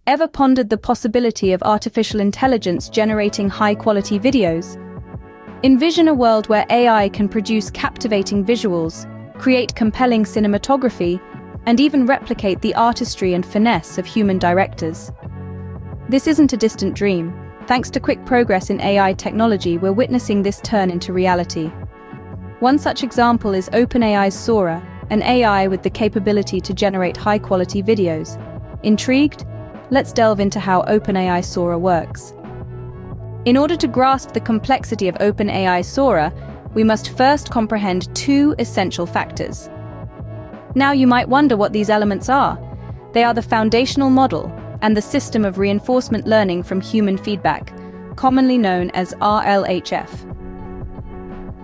Ever pondered the possibility of artificial intelligence generating high-quality videos? Envision a world where AI can produce captivating visuals, create compelling cinematography, and even replicate the artistry and finesse of human directors. This isn't a distant dream. Thanks to quick progress in AI technology, we're witnessing this turn into reality. One such example is OpenAI's Sora, an AI with the capability to generate high-quality videos. Intrigued? Let's delve into how OpenAI Sora works. In order to grasp the complexity of OpenAI Sora, we must first comprehend two essential factors. Now you might wonder what these elements are. They are the foundational model and the system of reinforcement learning from human feedback, commonly known as RLHF.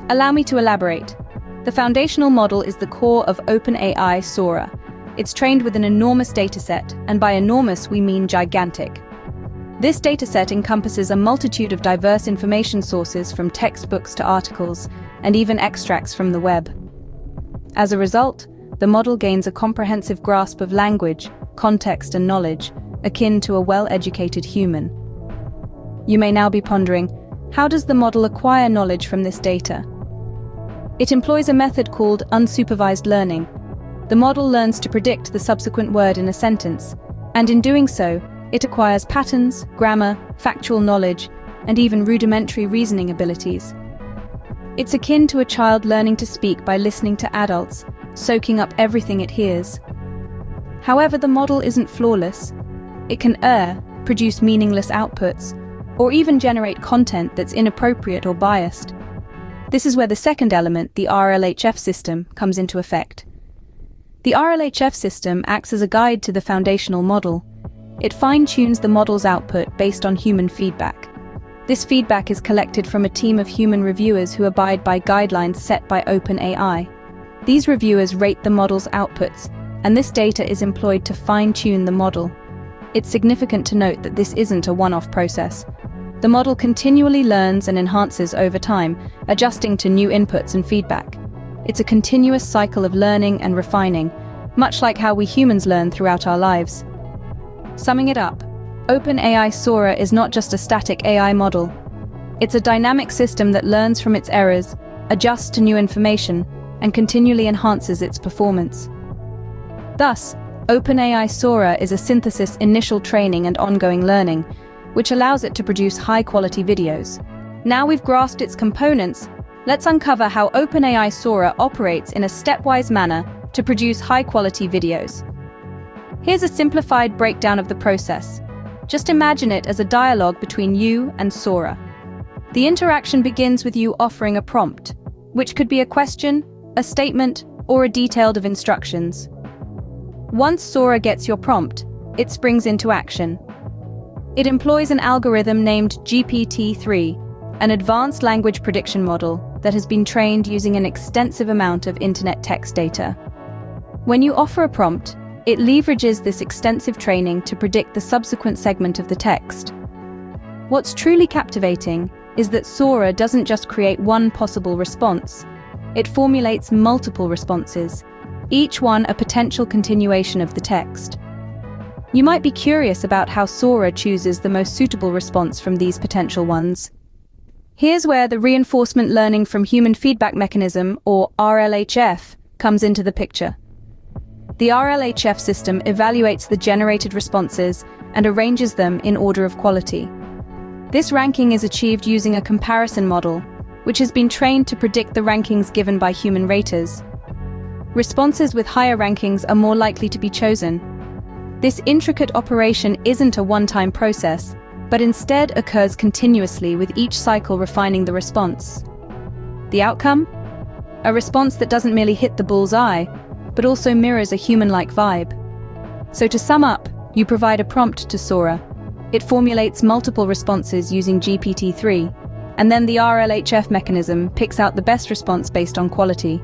Allow me to elaborate. The foundational model is the core of OpenAI Sora. It's trained with an enormous dataset, and by enormous we mean gigantic. This dataset encompasses a multitude of diverse information sources from textbooks to articles, and even extracts from the web. As a result, the model gains a comprehensive grasp of language, context, and knowledge, akin to a well-educated human. You may now be pondering, how does the model acquire knowledge from this data? It employs a method called unsupervised learning. The model learns to predict the subsequent word in a sentence, and in doing so, it acquires patterns, grammar, factual knowledge, and even rudimentary reasoning abilities. It's akin to a child learning to speak by listening to adults, soaking up everything it hears. However, the model isn't flawless. It can err, produce meaningless outputs, or even generate content that's inappropriate or biased. This is where the second element, the RLHF system, comes into effect. The RLHF system acts as a guide to the foundational model. It fine-tunes the model's output based on human feedback. This feedback is collected from a team of human reviewers who abide by guidelines set by OpenAI. These reviewers rate the model's outputs, and this data is employed to fine-tune the model. It's significant to note that this isn't a one-off process. The model continually learns and enhances over time, adjusting to new inputs and feedback. It's a continuous cycle of learning and refining, much like how we humans learn throughout our lives. Summing it up, OpenAI Sora is not just a static AI model. It's a dynamic system that learns from its errors, adjusts to new information, and continually enhances its performance. Thus, OpenAI Sora is a synthesis, initial training, and ongoing learning, which allows it to produce high-quality videos. Now we've grasped its components, let's uncover how OpenAI Sora operates in a stepwise manner to produce high-quality videos. Here's a simplified breakdown of the process. Just imagine it as a dialogue between you and Sora. The interaction begins with you offering a prompt, which could be a question, a statement, or a detailed of instructions. Once Sora gets your prompt, it springs into action. It employs an algorithm named GPT-3, an advanced language prediction model that has been trained using an extensive amount of internet text data. When you offer a prompt, it leverages this extensive training to predict the subsequent segment of the text. What's truly captivating is that Sora doesn't just create one possible response. It formulates multiple responses, each one a potential continuation of the text. You might be curious about how Sora chooses the most suitable response from these potential ones. Here's where the reinforcement learning from human feedback mechanism, or RLHF, comes into the picture. The RLHF system evaluates the generated responses and arranges them in order of quality. This ranking is achieved using a comparison model, which has been trained to predict the rankings given by human raters. Responses with higher rankings are more likely to be chosen. This intricate operation isn't a one-time process, but instead occurs continuously, with each cycle refining the response. The outcome? A response that doesn't merely hit the bull's-eye, but also mirrors a human-like vibe. So to sum up, you provide a prompt to Sora. It formulates multiple responses using GPT-3, and then the RLHF mechanism picks out the best response based on quality.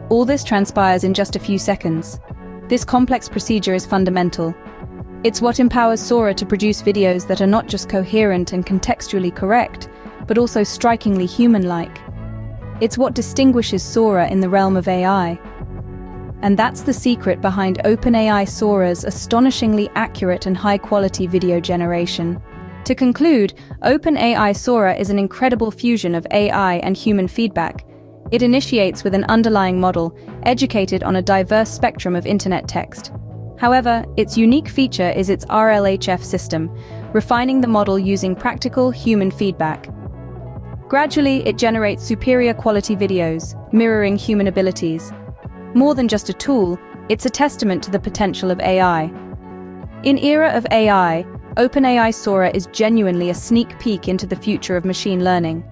All this transpires in just a few seconds. This complex procedure is fundamental. It's what empowers Sora to produce videos that are not just coherent and contextually correct, but also strikingly human-like. It's what distinguishes Sora in the realm of AI. And that's the secret behind OpenAI Sora's astonishingly accurate and high-quality video generation. To conclude, OpenAI Sora is an incredible fusion of AI and human feedback. It initiates with an underlying model, educated on a diverse spectrum of internet text. However, its unique feature is its RLHF system, refining the model using practical human feedback. Gradually, it generates superior quality videos, mirroring human abilities. More than just a tool, it's a testament to the potential of AI. In era of AI, OpenAI Sora is genuinely a sneak peek into the future of machine learning.